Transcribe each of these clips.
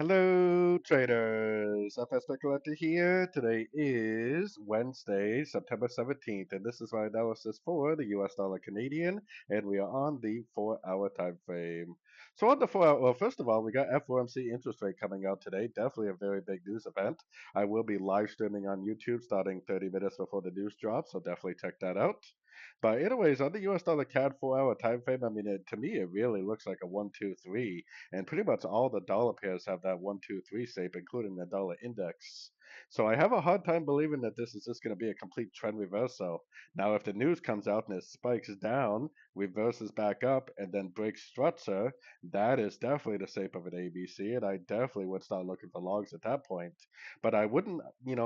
Hello, traders. FX Pip Collector here. Today is Wednesday, September 17th, and this is my analysis for the US dollar Canadian, and we are on the 4-hour time frame. So on the 4 hour, well, first of all, we got FOMC interest rate coming out today. Definitely a very big news event. I will be live streaming on YouTube starting 30 minutes before the news drops, so definitely check that out. But anyways, on the US dollar CAD 4-hour time frame, I mean, to me, it really looks like a 1, 2, 3. And pretty much all the dollar pairs have that 1, 2, 3 shape, including the dollar index. So I have a hard time believing that this is just going to be a complete trend reversal. Now, if the news comes out and it spikes down, reverses back up, and then breaks structure, that is definitely the shape of an ABC, and I definitely would start looking for logs at that point. But I wouldn't,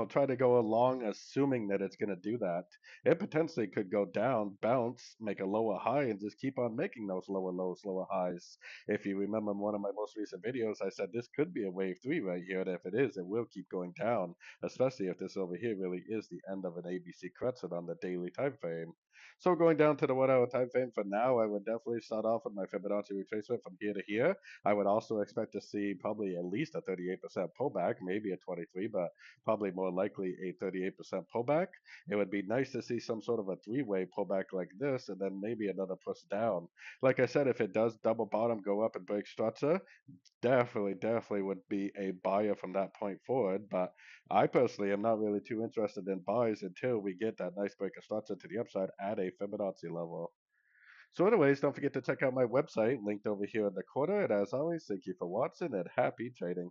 try to go along assuming that it's going to do that. It potentially could go down, bounce, make a lower high, and just keep on making those lower lows, lower highs. If you remember in one of my most recent videos, I said this could be a wave three right here, and if it is, it will keep going down, especially if this over here really is the end of an ABC correction on the daily time frame. So going down to the 1 hour time frame for now, I would definitely start off with my Fibonacci retracement from here to here. I would also expect to see probably at least a 38% pullback, maybe a 23, but probably more likely a 38% pullback. It would be nice to see some sort of a three-way pullback like this, and then maybe another push down. Like I said, if it does double bottom, go up and break structure, definitely would be a buyer from that point forward. But I personally am not really too interested in buys until we get that nice break of structure to the upside at a Fibonacci level. So anyways, don't forget to check out my website linked over here in the corner. And as always, thank you for watching and happy trading.